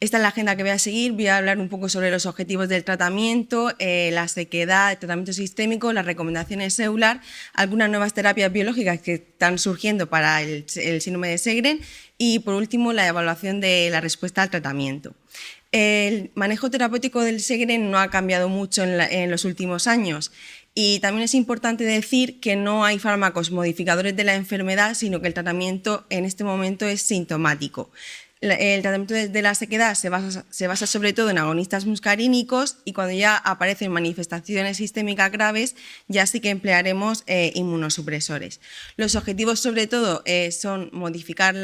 Esta es la agenda que voy a seguir. Voy a hablar un poco sobre los objetivos del tratamiento, la sequedad, el tratamiento sistémico, las recomendaciones EULAR, algunas nuevas terapias biológicas que están surgiendo para el síndrome de Sjögren y, por último, la evaluación de la respuesta al tratamiento. El manejo terapéutico del Sjögren no ha cambiado mucho en los últimos años. Y también es importante decir que no hay fármacos modificadores de la enfermedad, sino que el tratamiento en este momento es sintomático. El tratamiento de la sequedad se basa sobre todo en agonistas muscarínicos y cuando ya aparecen manifestaciones sistémicas graves ya sí que emplearemos inmunosupresores. Los objetivos sobre todo son mejorar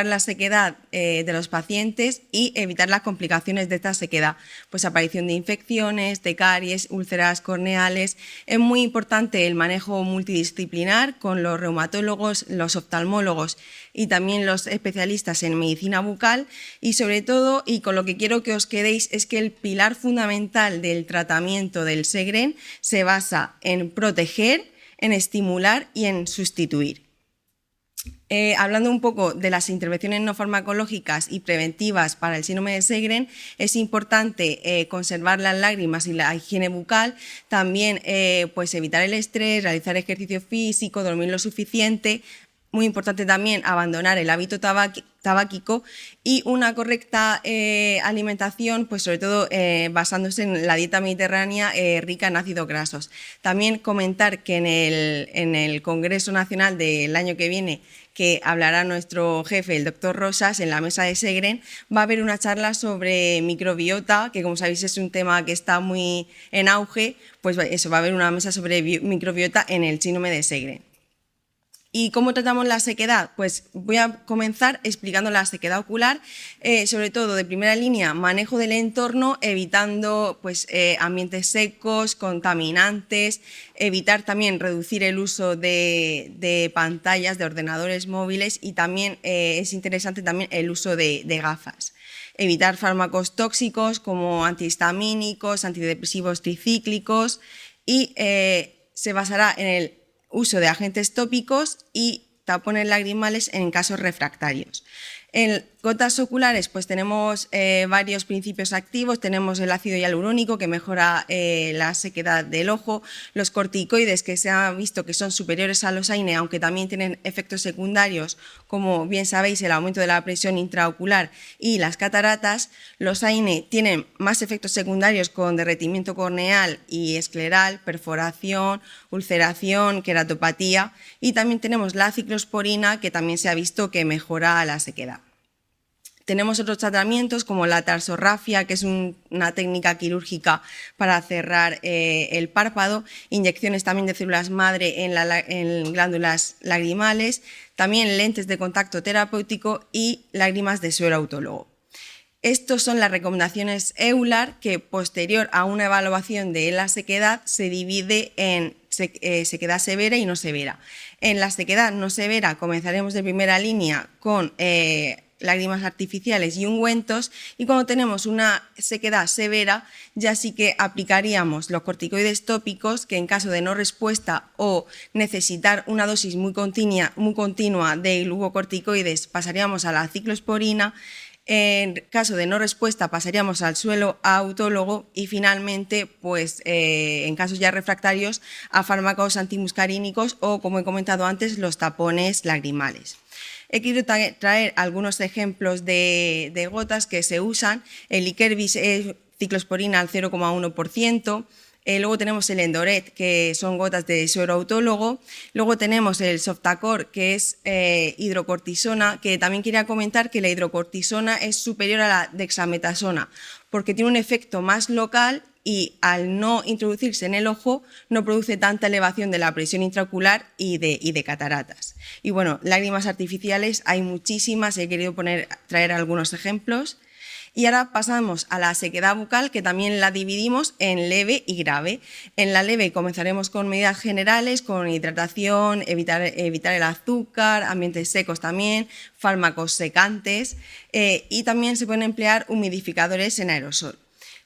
la sequedad de los pacientes y evitar las complicaciones de esta sequedad, pues aparición de infecciones, de caries, úlceras corneales. Es muy importante el manejo multidisciplinar con los reumatólogos, los oftalmólogos y también los especialistas en medicina bucal y sobre todo, y con lo que quiero que os quedéis, es que el pilar fundamental del tratamiento del Sjögren se basa en proteger, en estimular y en sustituir. Hablando un poco de las intervenciones no farmacológicas y preventivas para el síndrome de Sjögren, es importante conservar las lágrimas y la higiene bucal, también pues evitar el estrés, realizar ejercicio físico, dormir lo suficiente. Muy importante también abandonar el hábito tabáquico y una correcta alimentación, pues sobre todo basándose en la dieta mediterránea rica en ácidos grasos. También comentar que en el Congreso Nacional del año que viene, que hablará nuestro jefe, el doctor Rosas, en la mesa de Sjögren, va a haber una charla sobre microbiota, que como sabéis es un tema que está muy en auge, pues eso, va a haber una mesa sobre microbiota en el síndrome de Sjögren. ¿Y cómo tratamos la sequedad? Pues voy a comenzar explicando la sequedad ocular, sobre todo de primera línea, manejo del entorno, evitando pues, ambientes secos, contaminantes, evitar también reducir el uso de pantallas, de ordenadores móviles y también es interesante también el uso de gafas. Evitar fármacos tóxicos como antihistamínicos, antidepresivos tricíclicos y se basará en el uso de agentes tópicos y tapones lagrimales en casos refractarios. En gotas oculares pues tenemos varios principios activos, tenemos el ácido hialurónico que mejora la sequedad del ojo, los corticoides que se ha visto que son superiores a los AINE, aunque también tienen efectos secundarios como bien sabéis el aumento de la presión intraocular y las cataratas. Los AINE tienen más efectos secundarios con derretimiento corneal y escleral, perforación, ulceración, queratopatía y también tenemos la ciclosporina que también se ha visto que mejora la sequedad. Tenemos otros tratamientos como la tarsorrafia, que es una técnica quirúrgica para cerrar el párpado, inyecciones también de células madre en glándulas lagrimales, también lentes de contacto terapéutico y lágrimas de suero autólogo. Estas son las recomendaciones EULAR que posterior a una evaluación de la sequedad se divide en sequedad severa y no severa. En la sequedad no severa comenzaremos de primera línea con lágrimas artificiales y ungüentos y cuando tenemos una sequedad severa ya sí que aplicaríamos los corticoides tópicos que en caso de no respuesta o necesitar una dosis muy continua de glucocorticoides pasaríamos a la ciclosporina. En caso de no respuesta pasaríamos al suelo autólogo y finalmente, pues en casos ya refractarios, a fármacos antimuscarínicos o, como he comentado antes, los tapones lagrimales. He querido traer algunos ejemplos de gotas que se usan. El Ikervis es ciclosporina al 0,1%. Luego tenemos el Endoret, que son gotas de suero autólogo. Luego tenemos el Softacor, que es hidrocortisona, que también quería comentar que la hidrocortisona es superior a la dexametasona, porque tiene un efecto más local y al no introducirse en el ojo no produce tanta elevación de la presión intraocular y de cataratas. Y bueno, lágrimas artificiales hay muchísimas, he querido traer algunos ejemplos. Y ahora pasamos a la sequedad bucal, que también la dividimos en leve y grave. En la leve comenzaremos con medidas generales, con hidratación, evitar el azúcar, ambientes secos también, fármacos secantes y también se pueden emplear humidificadores en aerosol.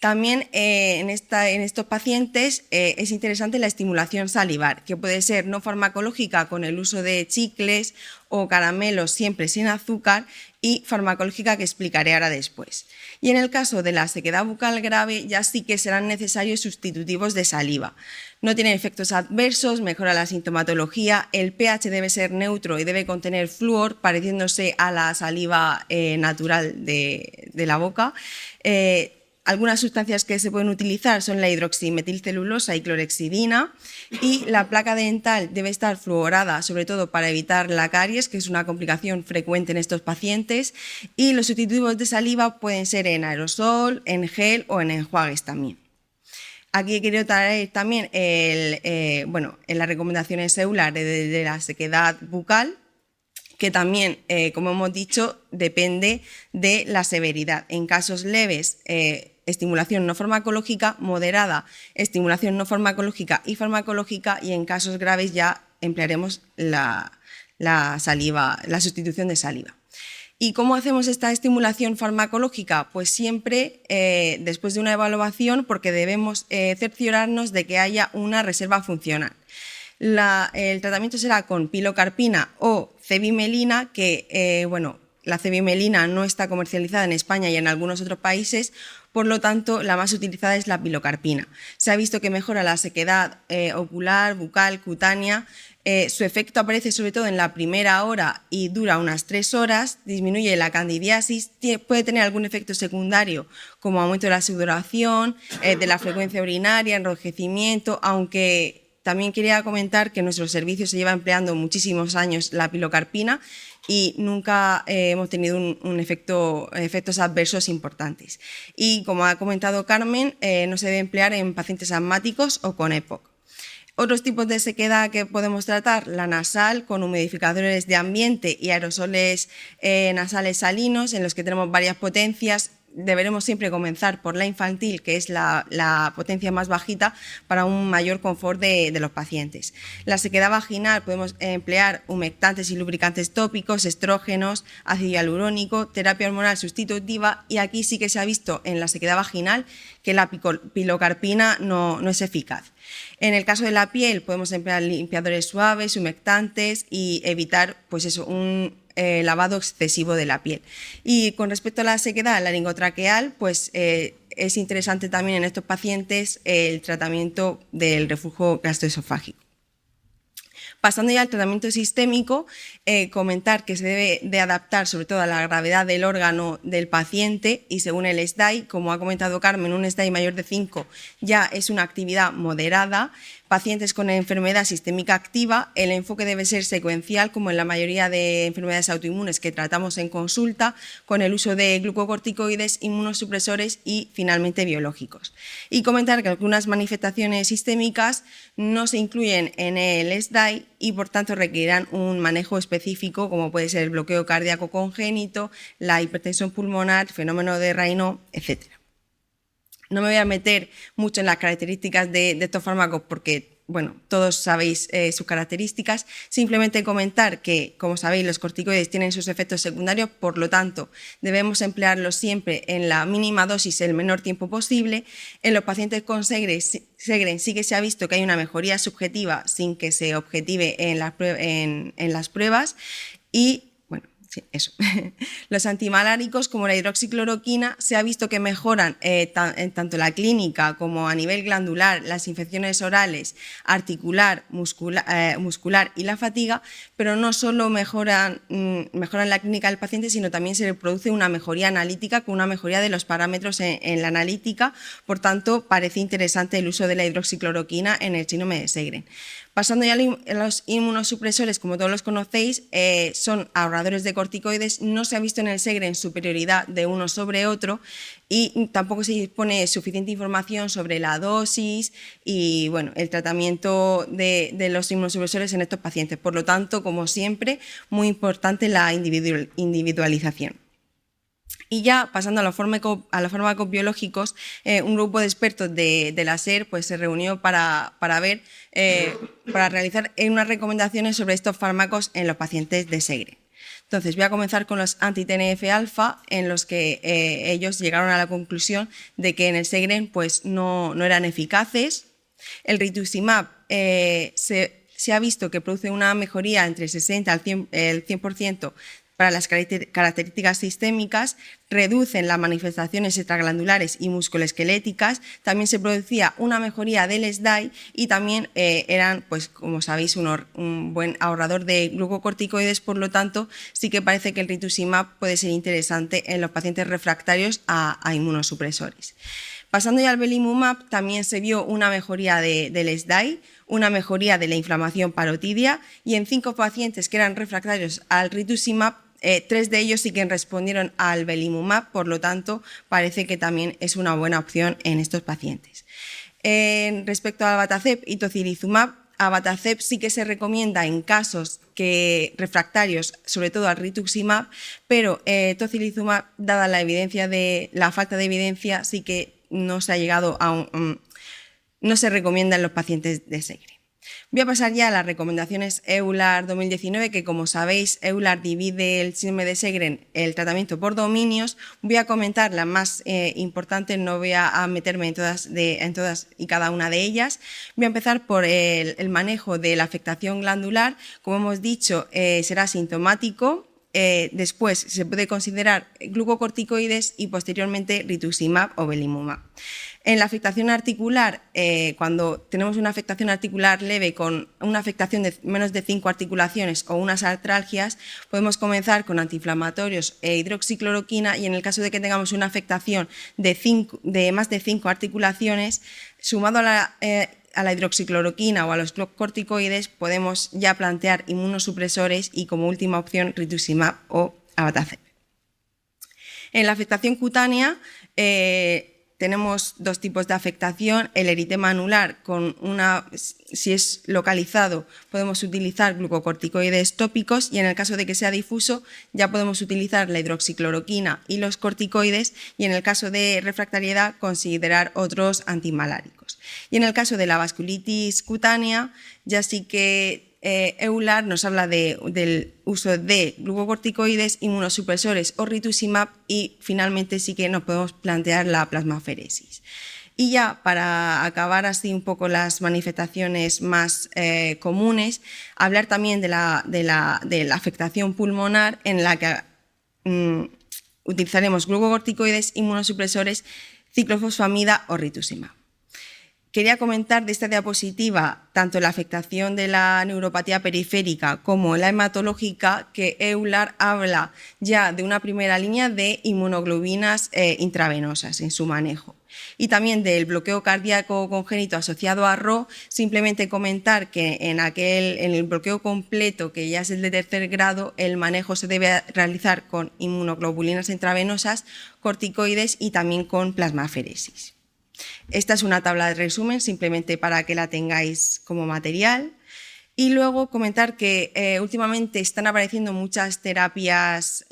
También en estos pacientes es interesante la estimulación salivar, que puede ser no farmacológica con el uso de chicles o caramelos siempre sin azúcar, y farmacológica que explicaré ahora después. Y en el caso de la sequedad bucal grave ya sí que serán necesarios sustitutivos de saliva. No tienen efectos adversos, mejora la sintomatología, el pH debe ser neutro y debe contener flúor, pareciéndose a la saliva natural de la boca. Algunas sustancias que se pueden utilizar son la hidroximetilcelulosa y clorhexidina, y la placa dental debe estar fluorada, sobre todo para evitar la caries, que es una complicación frecuente en estos pacientes, y los sustitutivos de saliva pueden ser en aerosol, en gel o en enjuagues también. Aquí he querido traer también en las recomendaciones EULAR de la sequedad bucal, que también, como hemos dicho, depende de la severidad. En casos leves, estimulación no farmacológica, moderada, estimulación no farmacológica y farmacológica, y en casos graves ya emplearemos la sustitución de saliva. ¿Y cómo hacemos esta estimulación farmacológica? Pues siempre después de una evaluación, porque debemos cerciorarnos de que haya una reserva funcional. El tratamiento será con pilocarpina o cevimelina, que la cevimelina no está comercializada en España y en algunos otros países, por lo tanto la más utilizada es la pilocarpina. Se ha visto que mejora la sequedad ocular, bucal, cutánea. Su efecto aparece sobre todo en la primera hora y dura unas 3 horas, disminuye la candidiasis, puede tener algún efecto secundario como aumento de la sudoración, de la frecuencia urinaria, enrojecimiento, aunque también quería comentar que en nuestro servicio se lleva empleando muchísimos años la pilocarpina y nunca hemos tenido efectos adversos importantes. Y como ha comentado Carmen, no se debe emplear en pacientes asmáticos o con EPOC. Otros tipos de sequedad que podemos tratar, la nasal con humidificadores de ambiente y aerosoles nasales salinos, en los que tenemos varias potencias. Deberemos siempre comenzar por la infantil, que es la potencia más bajita, para un mayor confort de los pacientes. La sequedad vaginal podemos emplear humectantes y lubricantes tópicos, estrógenos, ácido hialurónico, terapia hormonal sustitutiva, y aquí sí que se ha visto en la sequedad vaginal que la pilocarpina no es eficaz. En el caso de la piel podemos emplear limpiadores suaves, humectantes y evitar un lavado excesivo de la piel. Y con respecto a la sequedad laringotraqueal, pues es interesante también en estos pacientes el tratamiento del reflujo gastroesofágico. Pasando ya al tratamiento sistémico, comentar que se debe de adaptar sobre todo a la gravedad del órgano del paciente, y según el SDAI, como ha comentado Carmen, un SDAI mayor de 5 ya es una actividad moderada. Pacientes con enfermedad sistémica activa, el enfoque debe ser secuencial, como en la mayoría de enfermedades autoinmunes que tratamos en consulta, con el uso de glucocorticoides, inmunosupresores y finalmente biológicos. Y comentar que algunas manifestaciones sistémicas no se incluyen en el SDAI y por tanto requerirán un manejo específico, como puede ser el bloqueo cardíaco congénito, la hipertensión pulmonar, fenómeno de Raynaud, etc. No me voy a meter mucho en las características de estos fármacos porque, todos sabéis sus características. Simplemente comentar que, como sabéis, los corticoides tienen sus efectos secundarios, por lo tanto, debemos emplearlos siempre en la mínima dosis el menor tiempo posible. En los pacientes con Sjögren sí que se ha visto que hay una mejoría subjetiva sin que se objetive en las pruebas. Y sí, eso. Los antimaláricos, como la hidroxicloroquina, se ha visto que mejoran tanto la clínica como a nivel glandular, las infecciones orales, articular, muscular y la fatiga, pero no solo mejoran la clínica del paciente, sino también se produce una mejoría analítica con una mejoría de los parámetros en la analítica. Por tanto, parece interesante el uso de la hidroxicloroquina en el síndrome de Sjögren. Pasando ya a los inmunosupresores, como todos los conocéis, son ahorradores de corticoides. No se ha visto en el Sjögren superioridad de uno sobre otro y tampoco se dispone suficiente información sobre la dosis y el tratamiento de los inmunosupresores en estos pacientes. Por lo tanto, como siempre, muy importante la individualización. Y ya pasando a los fármacos biológicos, un grupo de expertos de la SER se reunió para realizar unas recomendaciones sobre estos fármacos en los pacientes de Sjögren. Entonces, voy a comenzar con los anti-TNF-alfa, en los que ellos llegaron a la conclusión de que en el Sjögren pues, no eran eficaces. El rituximab se ha visto que produce una mejoría entre el 60 al 100% para las características sistémicas, reducen las manifestaciones extraglandulares y musculoesqueléticas, también se producía una mejoría del SDAI y también eran, pues como sabéis, un buen ahorrador de glucocorticoides, por lo tanto sí que parece que el rituximab puede ser interesante en los pacientes refractarios a inmunosupresores. Pasando ya al belimumab, también se vio una mejoría del SDAI, una mejoría de la inflamación parotidia y en 5 pacientes que eran refractarios al rituximab, 3 de ellos sí que respondieron al belimumab, por lo tanto parece que también es una buena opción en estos pacientes. Respecto a abatacept y tocilizumab, abatacept sí que se recomienda en casos refractarios, sobre todo al rituximab, pero tocilizumab, dada la falta de evidencia, sí que no se ha llegado no se recomienda en los pacientes de Sjögren. Voy a pasar ya a las recomendaciones EULAR 2019, que como sabéis, EULAR divide el síndrome de Sjögren, el tratamiento por dominios. Voy a comentar las más importantes, no voy a meterme en todas y cada una de ellas. Voy a empezar por el manejo de la afectación glandular. Como hemos dicho, será sintomático. Después se puede considerar glucocorticoides y posteriormente rituximab o belimumab. En la afectación articular, cuando tenemos una afectación articular leve con una afectación de menos de 5 articulaciones o unas artralgias, podemos comenzar con antiinflamatorios e hidroxicloroquina, y en el caso de que tengamos una afectación de más de 5 articulaciones, sumado a la hidroxicloroquina o a los corticoides, podemos ya plantear inmunosupresores y como última opción rituximab o abatacept. En la afectación cutánea tenemos 2 tipos de afectación: el eritema anular, si es localizado podemos utilizar glucocorticoides tópicos, y en el caso de que sea difuso ya podemos utilizar la hidroxicloroquina y los corticoides, y en el caso de refractariedad considerar otros antimaláricos. Y en el caso de la vasculitis cutánea ya sí que EULAR nos habla del uso de glucocorticoides, inmunosupresores o rituximab, y finalmente sí que nos podemos plantear la plasmaferesis. Y ya para acabar así un poco las manifestaciones más comunes, hablar también de la afectación pulmonar, en la que utilizaremos glucocorticoides, inmunosupresores, ciclofosfamida o rituximab. Quería comentar de esta diapositiva tanto la afectación de la neuropatía periférica como la hematológica, que EULAR habla ya de una primera línea de inmunoglobulinas intravenosas en su manejo. Y también del bloqueo cardíaco congénito asociado a RHO, simplemente comentar que en el bloqueo completo, que ya es el de tercer grado, el manejo se debe realizar con inmunoglobulinas intravenosas, corticoides y también con plasmaferesis. Esta es una tabla de resumen, simplemente para que la tengáis como material. Y luego comentar que últimamente están apareciendo muchas terapias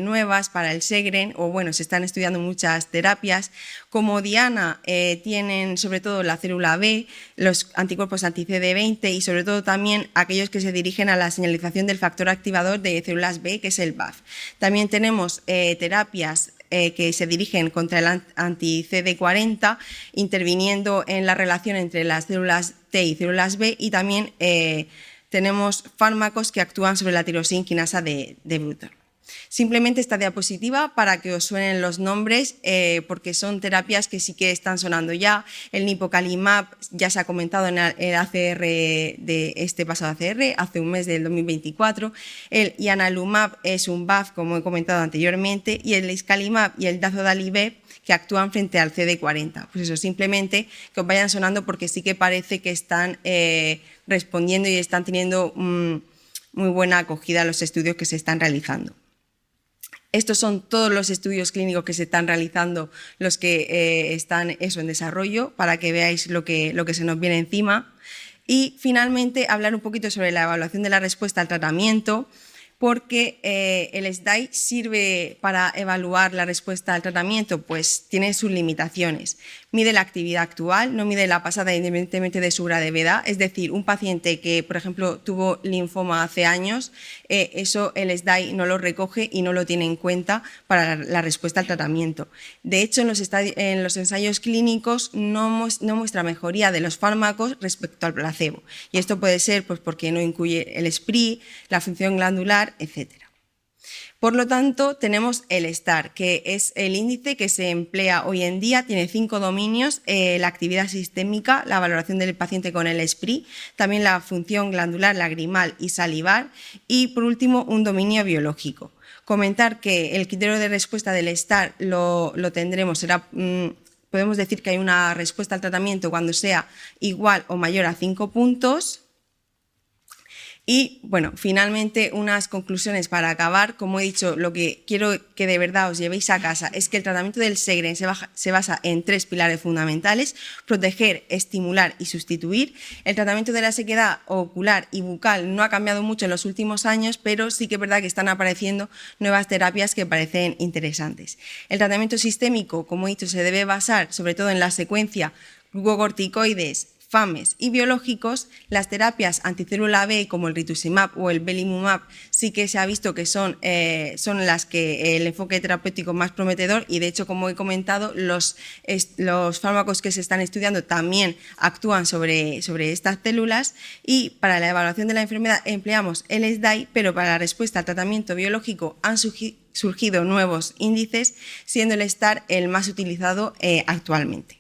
nuevas para el Sjögren, o bueno, se están estudiando muchas terapias. Como diana tienen sobre todo la célula B, los anticuerpos anti-CD20 y sobre todo también aquellos que se dirigen a la señalización del factor activador de células B, que es el BAF. También tenemos terapias que se dirigen contra el anti-CD40, interviniendo en la relación entre las células T y células B, y también tenemos fármacos que actúan sobre la tirosina de Bruton. Simplemente esta diapositiva para que os suenen los nombres, porque son terapias que sí que están sonando ya. El nipocalimab ya se ha comentado en el ACR de este pasado ACR, hace un mes del 2024. El ianalumab es un BAF, como he comentado anteriormente, y el iscalimab y el dazodalibep, que actúan frente al CD40. Pues eso, simplemente que os vayan sonando, porque sí que parece que están respondiendo y están teniendo muy buena acogida a los estudios que se están realizando. Estos son todos los estudios clínicos que se están realizando, los que están en desarrollo, para que veáis lo que se nos viene encima. Y finalmente hablar un poquito sobre la evaluación de la respuesta al tratamiento. porque el SDAI sirve para evaluar la respuesta al tratamiento, pues tiene sus limitaciones. Mide la actividad actual, no mide la pasada independientemente de su gravedad, es decir, un paciente que, por ejemplo, tuvo linfoma hace años, eso el SDAI no lo recoge y no lo tiene en cuenta para la respuesta al tratamiento. De hecho, en los ensayos clínicos no muestra mejoría de los fármacos respecto al placebo, y esto puede ser pues, porque no incluye el SPRI, la función glandular, etc. Por lo tanto, tenemos el STAR, que es el índice que se emplea hoy en día, tiene 5 dominios: la actividad sistémica, la valoración del paciente con el SPRI, también la función glandular, lagrimal y salivar, y por último un dominio biológico. Comentar que el criterio de respuesta del STAR lo tendremos, podemos decir que hay una respuesta al tratamiento cuando sea igual o mayor a 5 puntos. Y bueno, finalmente unas conclusiones para acabar. Como he dicho, lo que quiero que de verdad os llevéis a casa es que el tratamiento del Sjögren se basa en 3 pilares fundamentales: proteger, estimular y sustituir. El tratamiento de la sequedad ocular y bucal no ha cambiado mucho en los últimos años, pero sí que es verdad que están apareciendo nuevas terapias que parecen interesantes. El tratamiento sistémico, como he dicho, se debe basar sobre todo en la secuencia glucocorticoides, FAMES y biológicos. Las terapias anticélula B como el rituximab o el belimumab sí que se ha visto que son las que el enfoque terapéutico más prometedor, y de hecho, como he comentado, los fármacos que se están estudiando también actúan sobre estas células. Y para la evaluación de la enfermedad empleamos el SDAI, pero para la respuesta al tratamiento biológico han surgido nuevos índices, siendo el STAR el más utilizado actualmente.